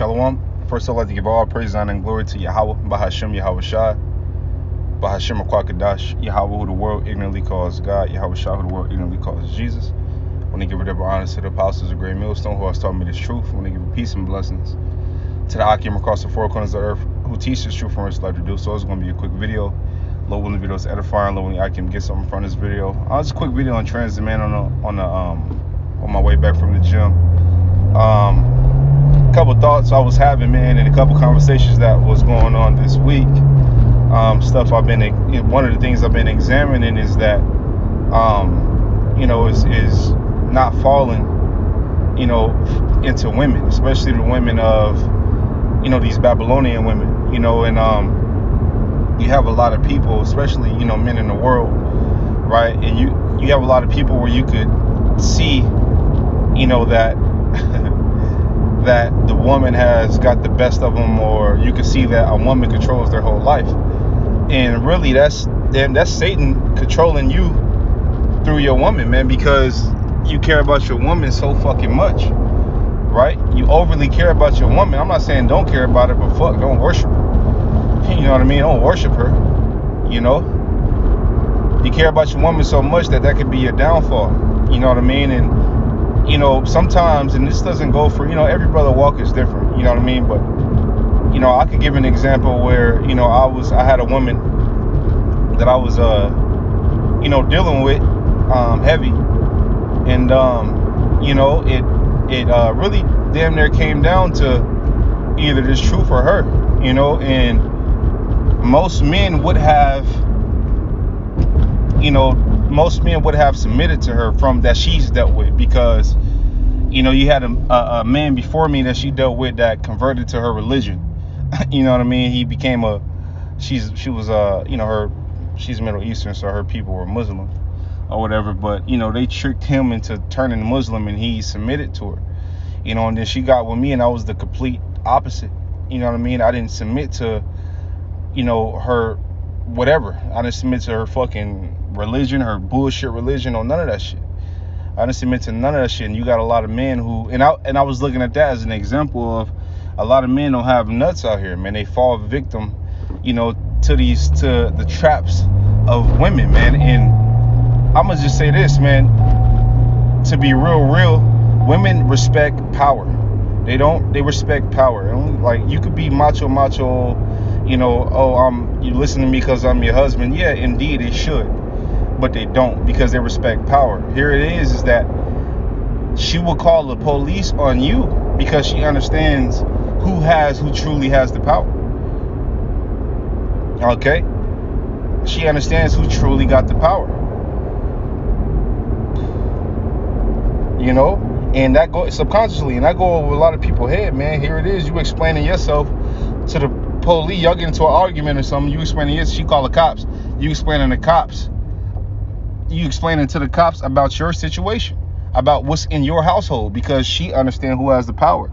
Shalom. First, I'd like to give all praise, honor, and glory to Yahweh, Bahashem, Yahweh Shai, Bahashem, Akwakadash, Yahweh, who the world ignorantly calls God, Yahweh Shai, who the world ignorantly calls Jesus. I want to give whatever honor to the apostles of Great Millstone, who has taught me this truth. I want to give peace and blessings to the Akim across the four corners of the earth, who teach this truth for his life to do. So it's going to be a quick video. Lord willing, the video is edifying. Lord willing, I can get something from this video. Just a quick video on transit, man, on my way back from the gym. Couple thoughts I was having, man, and a couple conversations that was going on this week. Stuff I've been, one of the things I've been examining is that, is not falling, into women, especially the women of, these Babylonian women, and you have a lot of people, especially, men in the world, right? And you have a lot of people where you could see, that that the woman has got the best of them, or you can see that a woman controls their whole life. And really that's Satan controlling you through your woman, man, because you care about your woman so fucking much, right? You overly care about your woman. I'm not saying don't care about her, but fuck, don't worship her. You know what I mean? Don't worship her. You care about your woman so much that could be your downfall. You know what I mean? And sometimes, and this doesn't go for, every brother walk is different, you know what I mean? But, I could give an example where, I had a woman that I was, dealing with, heavy. And, it really damn near came down to either this truth or her, and most men would have, submitted to her from that she's dealt with, because you had a man before me that she dealt with that converted to her religion. You know what I mean? He became she's Middle Eastern, so her people were Muslim or whatever, but they tricked him into turning Muslim, and he submitted to her, and then she got with me, and I was the complete opposite. You know what I mean? I didn't submit to her whatever. I didn't submit to her fucking religion, her bullshit religion, or none of that shit. I didn't submit to none of that shit. And you got a lot of men who, and I was looking at that as an example of a lot of men don't have nuts out here, man. They fall victim, to the traps of women, man. And I'm gonna just say this, man. To be real, women respect power. They respect power. And like, you could be macho, you listen to me because I'm your husband. Yeah, indeed, they should. But they don't, because they respect power. Here it is that she will call the police on you because she understands who truly has the power. Okay? She understands who truly got the power. And that goes subconsciously, and I go over a lot of people's head, man. Here it is, you explaining yourself to the police. Y'all get into an argument or something, you explaining yes, she call the cops. You explaining to the cops about your situation, about what's in your household, because she understands who has the power.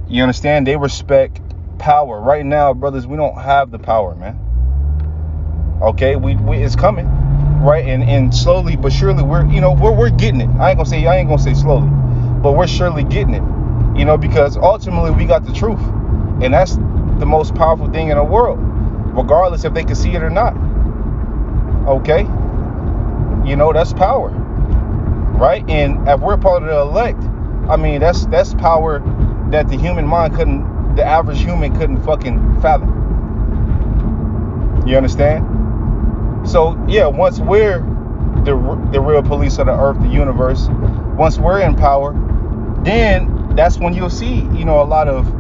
You understand? They respect power. Right now, brothers, we don't have the power, man. Okay, we it's coming, right? And slowly but surely we're getting it. I ain't gonna say slowly, but we're surely getting it. Because ultimately we got the truth, and that's the most powerful thing in the world, regardless if they can see it or not. Okay, that's power, right? And if we're part of the elect, I mean, that's power that the average human couldn't fucking fathom. You understand? So yeah, once we're the real police of the earth, the universe, once we're in power, then that's when you'll see, a lot of,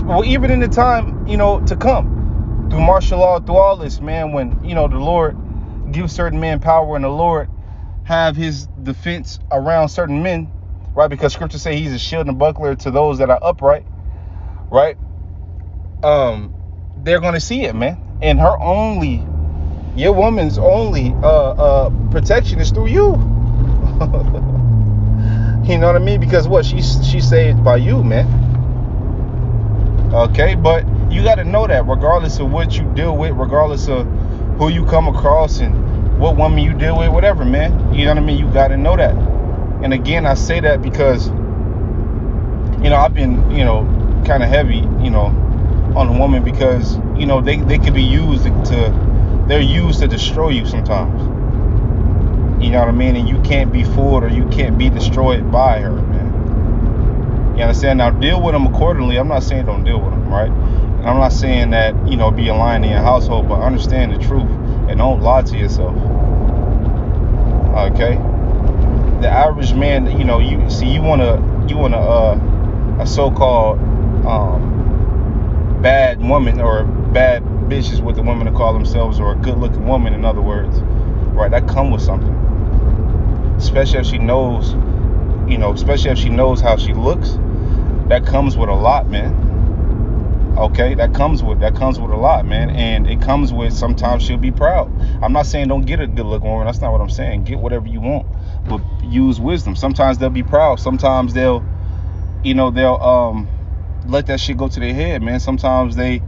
well, even in the time, to come, through martial law, through all this, man, when, the Lord gives certain men power, and the Lord have his defense around certain men, right? Because scripture say he's a shield and buckler to those that are upright, right? They're going to see it, man. And your woman's only protection is through you. You know what I mean? Because what? She's saved by you, man. Okay, but you got to know that regardless of what you deal with, regardless of who you come across and what woman you deal with, whatever, man. You know what I mean? You got to know that. And again, I say that because, I've been, kind of heavy, on a woman, because they could be used they're used to destroy you sometimes. You know what I mean? And you can't be fooled, or you can't be destroyed by her, man. You understand? Now, deal with them accordingly. I'm not saying don't deal with them, right? And I'm not saying that, be a lion in your household, but understand the truth and don't lie to yourself. Okay? The average man, you want a so-called bad woman, or bad bitches, what the women to call themselves, or a good-looking woman, in other words, right? That come with something, especially if she knows, especially if she knows how she looks. That comes with a lot, man. Okay, that comes with a lot, man. And it comes with, sometimes she'll be proud. I'm not saying don't get a good-looking woman. That's not what I'm saying. Get whatever you want, but use wisdom. Sometimes they'll be proud. Sometimes they'll let that shit go to their head, man. Sometimes they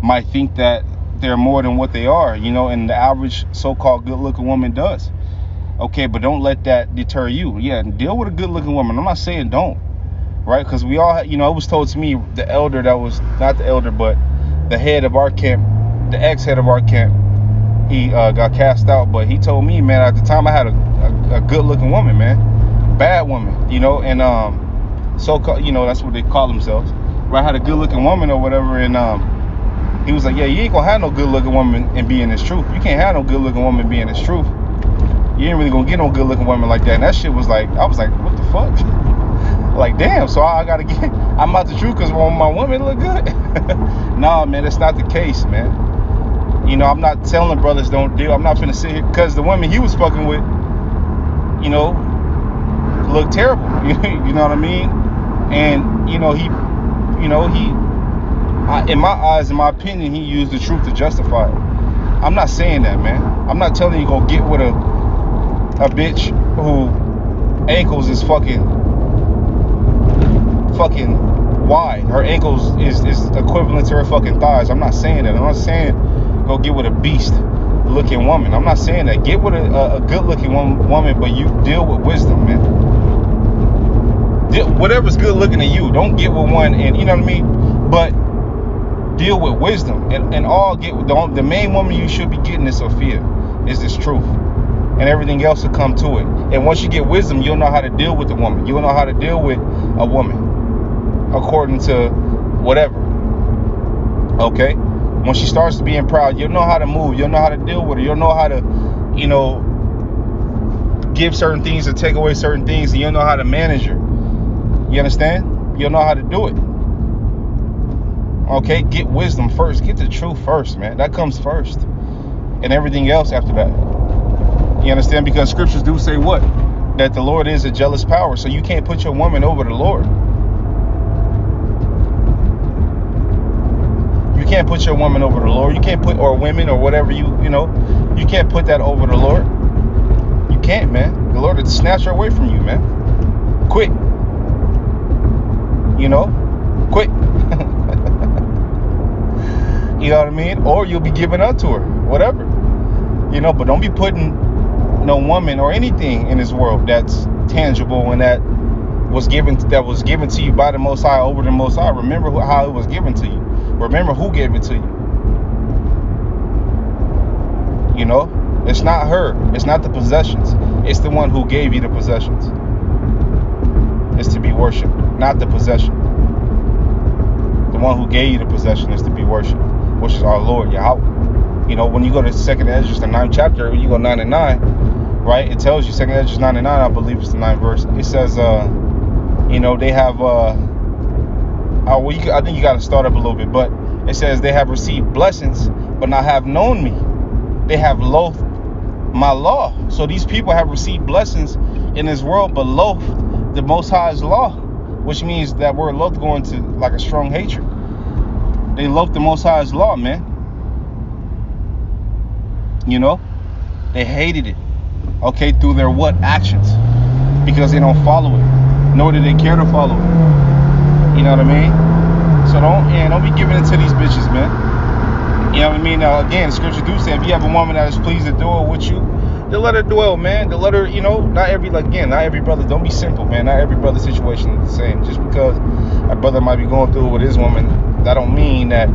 might think that they're more than what they are, and the average so-called good-looking woman does. Okay, but don't let that deter you. Yeah, deal with a good-looking woman. I'm not saying don't, right? Because we all, it was told to me, the elder that was, not the elder, but the head of our camp, the ex-head of our camp, he got cast out, but he told me, man, at the time I had a good-looking woman, man, bad woman, and so-called, that's what they call themselves. Right, I had a good-looking woman or whatever, and he was like, yeah, you ain't gonna have no good-looking woman and be in this truth. You can't have no good-looking woman be in this truth. You ain't really gonna get no good-looking woman like that. And that shit was like, I was like, what the fuck? Like, damn, so I'm out the truth because my woman look good? Nah, man, that's not the case, man. I'm not telling brothers don't deal. I'm not finna sit here, because the woman he was fucking with, looked terrible. You know what I mean? And, in my eyes, in my opinion, he used the truth to justify it. I'm not saying that, man. I'm not telling you go get with a bitch who ankles is fucking wide. Her ankles is equivalent to her fucking thighs. I'm not saying that. I'm not saying go get with a beast looking woman. I'm not saying that. Get with a good looking woman, but you deal with wisdom, man. Whatever's good looking to you, don't get with one, and you know what I mean, but deal with wisdom, and all get with the main woman you should be getting is Sophia, is this truth, and everything else will come to it. And once you get wisdom, you'll know how to deal with the woman. You'll know how to deal with a woman according to whatever. Okay, when she starts being proud, you'll know how to move, you'll know how to deal with her, you'll know how to give certain things and take away certain things, and you'll know how to manage her. You understand? You'll know how to do it. Okay, get wisdom first. Get the truth first, man. That comes first. And everything else after that. You understand? Because scriptures do say what? That the Lord is a jealous power. So you can't put your woman over the Lord. You can't put your woman over the Lord. You can't put, or women, or whatever you can't put that over the Lord. You can't, man. The Lord will snatch her away from you, man. Quick. Quick. You know what I mean? Or you'll be giving up to her, whatever. But don't be putting no woman or anything in this world that's tangible and that was given to you by the Most High over the Most High. Remember how it was given to you. Remember who gave it to you. It's not her. It's not the possessions. It's the one who gave you the possessions. It's to be worshipped, not the possession. The one who gave you the possession is to be worshipped, which is our Lord, Yahweh. When you go to 2nd Esdras, the 9th chapter, when you go 9 and 9, right? It tells you, 2nd Esdras 9 and 9, I believe it's the 9th verse. It says, they have, I think you got to start up a little bit, but it says they have received blessings, but not have known me. They have loathed my law. So these people have received blessings in this world, but loathe the Most High's law, which means that word loathe going to like a strong hatred. They loathe the Most High's law, man. They hated it. Okay, through their what? Actions. Because they don't follow it, nor do they care to follow it. You know what I mean? So don't be giving it to these bitches, man. You know what I mean? Now, again, the scripture do say if you have a woman that is pleased to do it with you, to let her dwell, man. To let her, not every brother, don't be simple, man. Not every brother situation is the same. Just because a brother might be going through it with his woman, that don't mean that,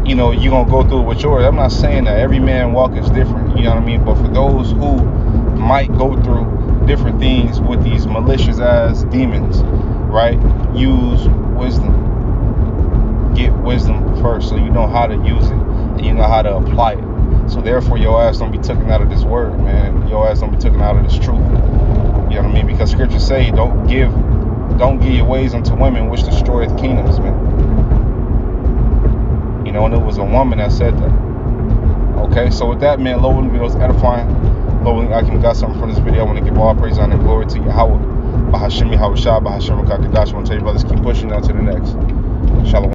you're going to go through it with yours. I'm not saying that every man walk is different, you know what I mean? But for those who might go through different things with these malicious ass demons, right? Use wisdom. Get wisdom first so you know how to use it and you know how to apply it. So therefore your ass don't be taken out of this word, man. Your ass don't be taken out of this truth. You know what I mean? Because scriptures say don't give your ways unto women which destroyeth kingdoms, man. And it was a woman that said that. Okay, so with that, man, Lord, videos edifying. Lord, I can got something from this video. I want to give all praise, honor, and glory to Yahweh. Bahashim Yahweh Shah, Bahashim Kakadash. I want to tell you, brothers, keep pushing on to the next. Shalom.